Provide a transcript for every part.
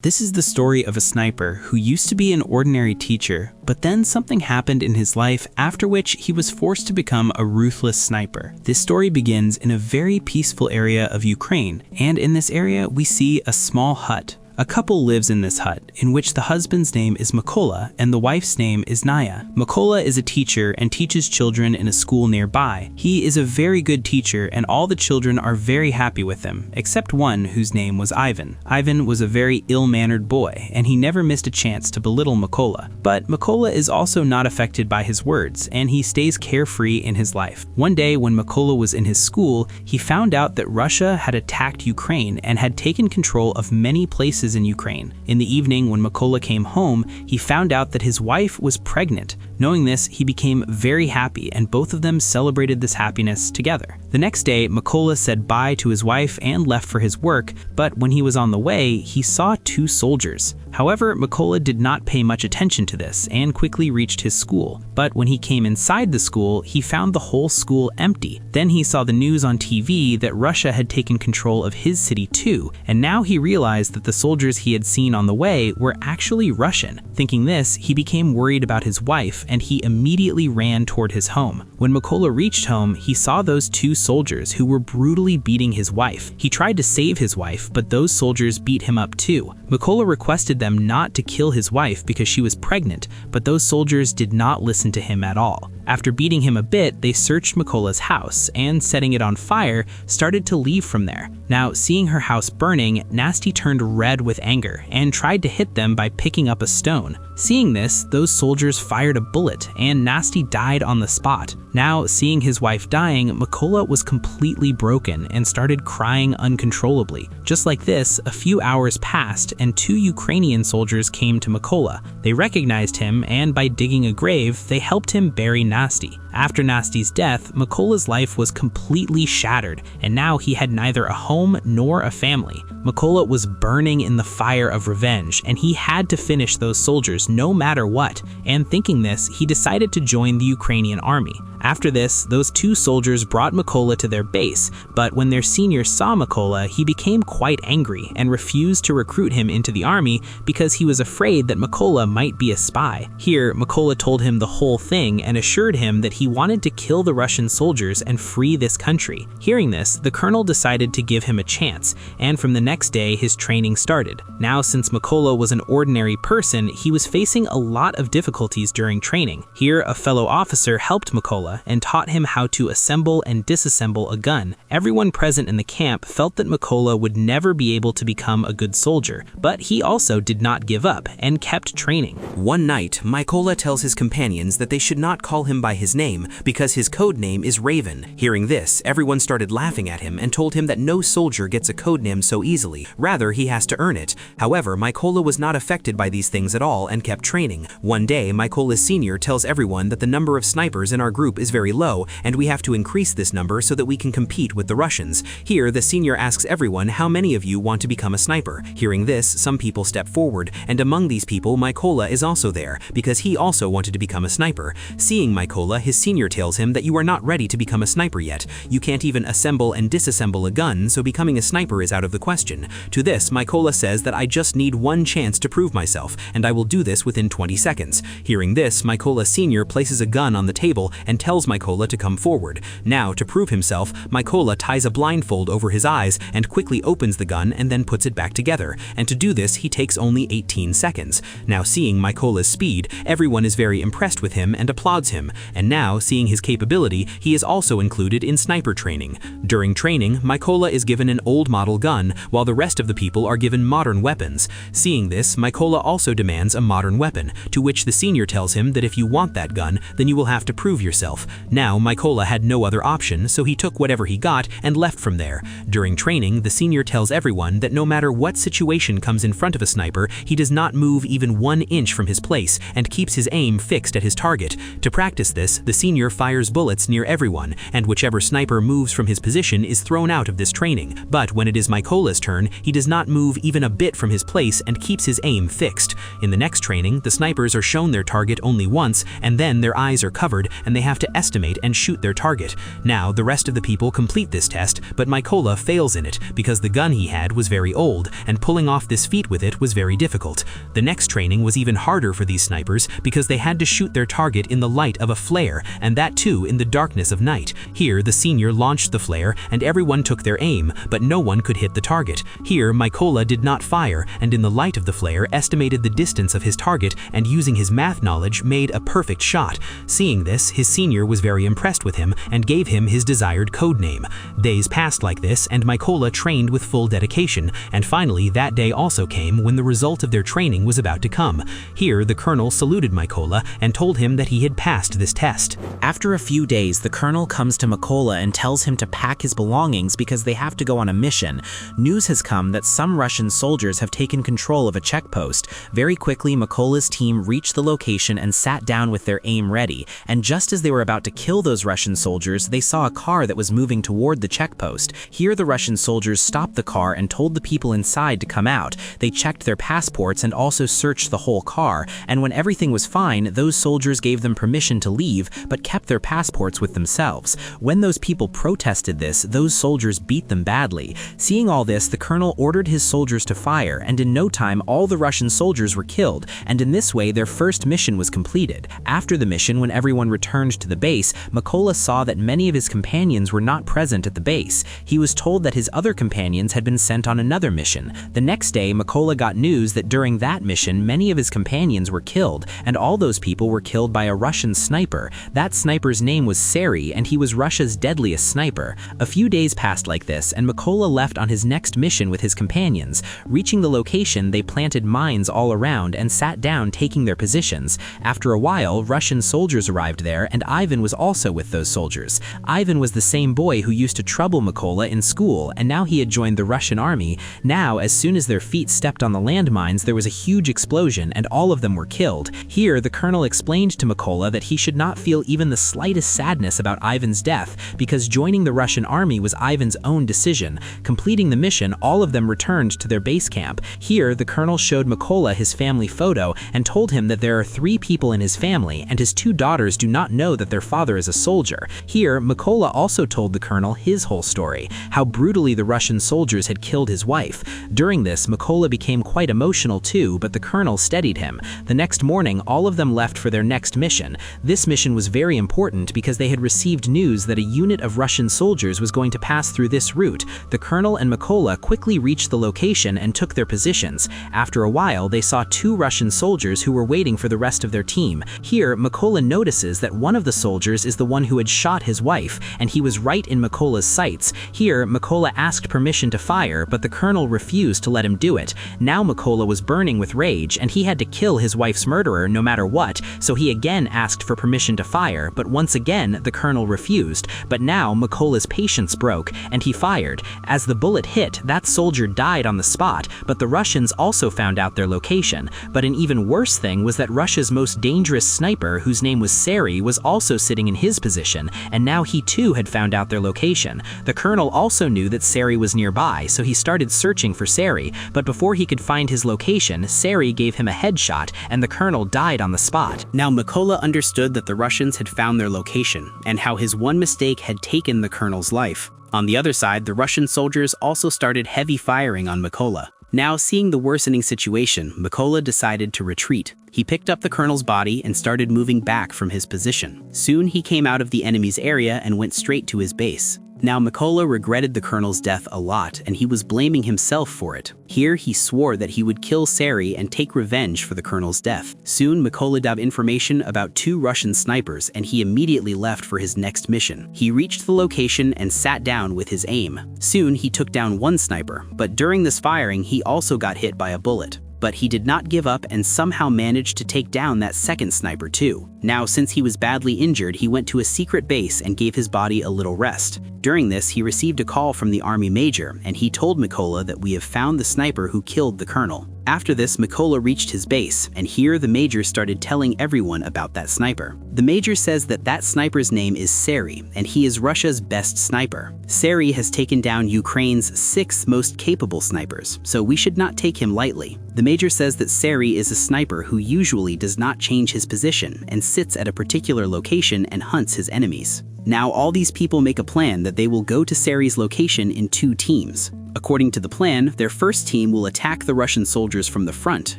This is the story of a sniper who used to be an ordinary teacher, but then something happened in his life after which he was forced to become a ruthless sniper. This story begins in a very peaceful area of Ukraine, and in this area we see a small hut. A couple lives in this hut, in which the husband's name is Mykola and the wife's name is Naya. Mykola is a teacher and teaches children in a school nearby. He is a very good teacher and all the children are very happy with him, except one whose name was Ivan. Ivan was a very ill-mannered boy and he never missed a chance to belittle Mykola. But Mykola is also not affected by his words and he stays carefree in his life. One day when Mykola was in his school, he found out that Russia had attacked Ukraine and had taken control of many places in Ukraine. In the evening when Mykola came home, he found out that his wife was pregnant. Knowing this, he became very happy and both of them celebrated this happiness together. The next day, Mykola said bye to his wife and left for his work, but when he was on the way, he saw two soldiers. However, Mykola did not pay much attention to this and quickly reached his school. But when he came inside the school, he found the whole school empty. Then he saw the news on TV that Russia had taken control of his city too, and now he realized that the soldiers he had seen on the way were actually Russian. Thinking this, he became worried about his wife and he immediately ran toward his home. When Mykola reached home, he saw those two soldiers who were brutally beating his wife. He tried to save his wife, but those soldiers beat him up too. Mykola requested them not to kill his wife because she was pregnant, but those soldiers did not listen to him at all. After beating him a bit, they searched Mykola's house and, setting it on fire, started to leave from there. Now, seeing her house burning, Nasty turned red with anger and tried to hit them by picking up a stone. Seeing this, those soldiers fired a bullet and Nasty died on the spot. Now, seeing his wife dying, Mykola was completely broken and started crying uncontrollably. Just like this, a few hours passed and two Ukrainian soldiers came to Mykola. They recognized him and by digging a grave, they helped him bury Nasty. After Nasty's death, Mykola's life was completely shattered and now he had neither a home nor a family. Mykola was burning in the fire of revenge and he had to finish those soldiers no matter what, and thinking this, he decided to join the Ukrainian army. After this, those two soldiers brought Mykola to their base, but when their senior saw Mykola, he became quite angry and refused to recruit him into the army because he was afraid that Mykola might be a spy. Here, Mykola told him the whole thing and assured him that he wanted to kill the Russian soldiers and free this country. Hearing this, the colonel decided to give him a chance, and from the next day, his training started. Now, since Mykola was an ordinary person, he was facing a lot of difficulties during training. Here, a fellow officer helped Mykola and taught him how to assemble and disassemble a gun. Everyone present in the camp felt that Mykola would never be able to become a good soldier, but he also did not give up and kept training. One night, Mykola tells his companions that they should not call him by his name because his code name is Raven. Hearing this, everyone started laughing at him and told him that no soldier gets a code name so easily, rather he has to earn it. However, Mykola was not affected by these things at all and kept training. One day, Mykola's senior tells everyone that the number of snipers in our group is very low and we have to increase this number so that we can compete with the Russians. Here, the senior asks everyone how many of you want to become a sniper. Hearing this, some people step forward, and among these people, Mykola is also there because he also wanted to become a sniper. Seeing Mykola, his senior tells him that you are not ready to become a sniper yet. You can't even assemble and disassemble a gun, so becoming a sniper is out of the question. To this, Mykola says that I just need one chance to prove myself, and I will do this within 20 seconds. Hearing this, Mykola senior places a gun on the table and tells Mykola to come forward. Now, to prove himself, Mykola ties a blindfold over his eyes and quickly opens the gun and then puts it back together. And to do this, he takes only 18 seconds. Now, seeing Mykola's speed, everyone is very impressed with him and applauds him. And now, seeing his capability, he is also included in sniper training. During training, Mykola is given an old model gun, while the rest of the people are given modern weapons. Seeing this, Mykola also demands a modern weapon, to which the senior tells him that if you want that gun, then you will have to prove yourself. Now, Mykola had no other option, so he took whatever he got and left from there. During training, the senior tells everyone that no matter what situation comes in front of a sniper, he does not move even 1 inch from his place and keeps his aim fixed at his target. To practice this, the senior fires bullets near everyone, and whichever sniper moves from his position is thrown out of this training. But when it is Mykola's turn, he does not move even a bit from his place and keeps his aim fixed. In the next training, the snipers are shown their target only once, and then their eyes are covered and they have to to estimate and shoot their target. Now, the rest of the people complete this test, but Mykola fails in it because the gun he had was very old, and pulling off this feat with it was very difficult. The next training was even harder for these snipers because they had to shoot their target in the light of a flare, and that too in the darkness of night. Here, the senior launched the flare, and everyone took their aim, but no one could hit the target. Here, Mykola did not fire, and in the light of the flare estimated the distance of his target, and using his math knowledge made a perfect shot. Seeing this, his senior was very impressed with him and gave him his desired code name. Days passed like this, and Mykola trained with full dedication, and finally that day also came when the result of their training was about to come. Here, the colonel saluted Mykola and told him that he had passed this test. After a few days, the colonel comes to Mykola and tells him to pack his belongings because they have to go on a mission. News has come that some Russian soldiers have taken control of a checkpost. Very quickly, Mykola's team reached the location and sat down with their aim ready, and just as they were about to kill those Russian soldiers, they saw a car that was moving toward the checkpost. Here, the Russian soldiers stopped the car and told the people inside to come out. They checked their passports and also searched the whole car, and when everything was fine, those soldiers gave them permission to leave, but kept their passports with themselves. When those people protested this, those soldiers beat them badly. Seeing all this, the colonel ordered his soldiers to fire, and in no time all the Russian soldiers were killed, and in this way their first mission was completed. After the mission, when everyone returned to the base, Mykola saw that many of his companions were not present at the base. He was told that his other companions had been sent on another mission. The next day, Mykola got news that during that mission many of his companions were killed, and all those people were killed by a Russian sniper. That sniper's name was Sari, and he was Russia's deadliest sniper. A few days passed like this, and Mykola left on his next mission with his companions. Reaching the location, they planted mines all around and sat down taking their positions. After a while, Russian soldiers arrived there, and Ivan was also with those soldiers. Ivan was the same boy who used to trouble Mykola in school, and now he had joined the Russian army. Now, as soon as their feet stepped on the landmines, there was a huge explosion, and all of them were killed. Here, the colonel explained to Mykola that he should not feel even the slightest sadness about Ivan's death, because joining the Russian army was Ivan's own decision. Completing the mission, all of them returned to their base camp. Here, the colonel showed Mykola his family photo and told him that there are 3 people in his family, and his 2 daughters do not know that their father is a soldier. Here, Mykola also told the colonel his whole story, how brutally the Russian soldiers had killed his wife. During this, Mykola became quite emotional too, but the colonel steadied him. The next morning, all of them left for their next mission. This mission was very important because they had received news that a unit of Russian soldiers was going to pass through this route. The colonel and Mykola quickly reached the location and took their positions. After a while, they saw 2 Russian soldiers who were waiting for the rest of their team. Here, Mykola notices that one of the soldiers is the one who had shot his wife, and he was right in Mykola's sights. Here, Mykola asked permission to fire, but the colonel refused to let him do it. Now Mykola was burning with rage, and he had to kill his wife's murderer no matter what, so he again asked for permission to fire, but once again the colonel refused. But now Mykola's patience broke, and he fired. As the bullet hit, that soldier died on the spot, but the Russians also found out their location. But an even worse thing was that Russia's most dangerous sniper, whose name was Sari, was also sitting in his position, and now he too had found out their location. The colonel also knew that Sari was nearby, so he started searching for Sari, but before he could find his location, Sari gave him a headshot, and the colonel died on the spot. Now Mykola understood that the Russians had found their location, and how his one mistake had taken the colonel's life. On the other side, the Russian soldiers also started heavy firing on Mykola. Now, seeing the worsening situation, Mykola decided to retreat. He picked up the colonel's body and started moving back from his position. Soon he came out of the enemy's area and went straight to his base. Now Mykola regretted the colonel's death a lot, and he was blaming himself for it. Here he swore that he would kill Sari and take revenge for the colonel's death. Soon Mykola got information about 2 Russian snipers, and he immediately left for his next mission. He reached the location and sat down with his aim. Soon he took down 1 sniper, but during this firing he also got hit by a bullet. But he did not give up and somehow managed to take down that second sniper too. Now, since he was badly injured, he went to a secret base and gave his body a little rest. During this, he received a call from the army major, and he told Mykola that we have found the sniper who killed the colonel. After this, Mykola reached his base, and here the major started telling everyone about that sniper. The major says that that sniper's name is Sari, and he is Russia's best sniper. Sari has taken down Ukraine's 6th most capable snipers, so we should not take him lightly. The major says that Sari is a sniper who usually does not change his position and sits at a particular location and hunts his enemies. Now all these people make a plan that they will go to Sari's location in 2 teams. According to the plan, their first team will attack the Russian soldiers from the front,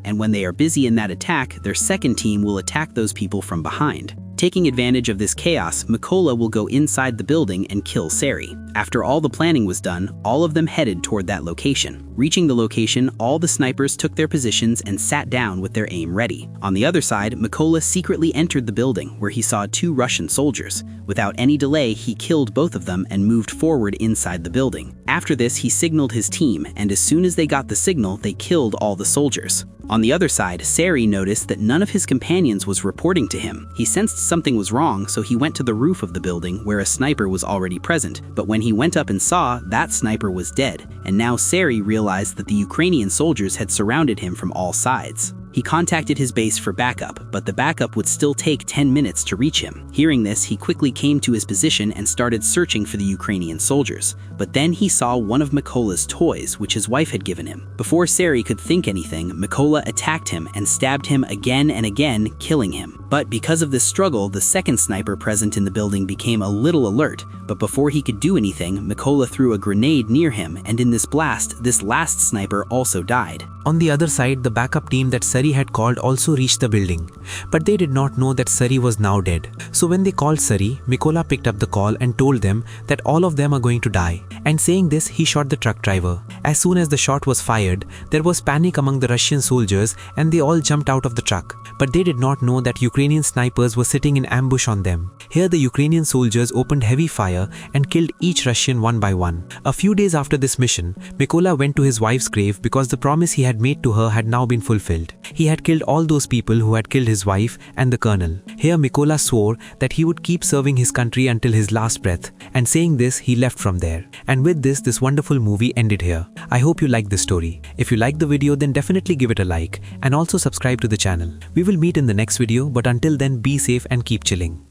and when they are busy in that attack, their second team will attack those people from behind. Taking advantage of this chaos, Mykola will go inside the building and kill Sari. After all the planning was done, all of them headed toward that location. Reaching the location, all the snipers took their positions and sat down with their aim ready. On the other side, Mykola secretly entered the building, where he saw 2 Russian soldiers. Without any delay, he killed both of them and moved forward inside the building. After this, he signaled his team, and as soon as they got the signal, they killed all the soldiers. On the other side, Sari noticed that none of his companions was reporting to him. He sensed something was wrong, so he went to the roof of the building where a sniper was already present. But when he went up and saw, that sniper was dead, and now Sari realized that the Ukrainian soldiers had surrounded him from all sides. He contacted his base for backup, but the backup would still take 10 minutes to reach him. Hearing this, he quickly came to his position and started searching for the Ukrainian soldiers. But then he saw one of Mykola's toys, which his wife had given him. Before Sari could think anything, Mykola attacked him and stabbed him again and again, killing him. But because of this struggle, the second sniper present in the building became a little alert. But before he could do anything, Mykola threw a grenade near him, and in this blast, this last sniper also died. On the other side, the backup team that Sari had called also reached the building, but they did not know that Sari was now dead. So when they called Sari, Mykola picked up the call and told them that all of them are going to die. And saying this, he shot the truck driver. As soon as the shot was fired, there was panic among the Russian soldiers and they all jumped out of the truck. But they did not know that Ukrainian snipers were sitting in ambush on them. Here the Ukrainian soldiers opened heavy fire and killed each Russian one by one. A few days after this mission, Mykola went to his wife's grave because the promise he had made to her had now been fulfilled. He had killed all those people who had killed his wife and the colonel. Here Mykola swore that he would keep serving his country until his last breath, and saying this, he left from there. And with this wonderful movie ended here. I hope you liked this story. If you liked the video, then definitely give it a like and also subscribe to the channel. We will meet in the next video, but until then, be safe and keep chilling.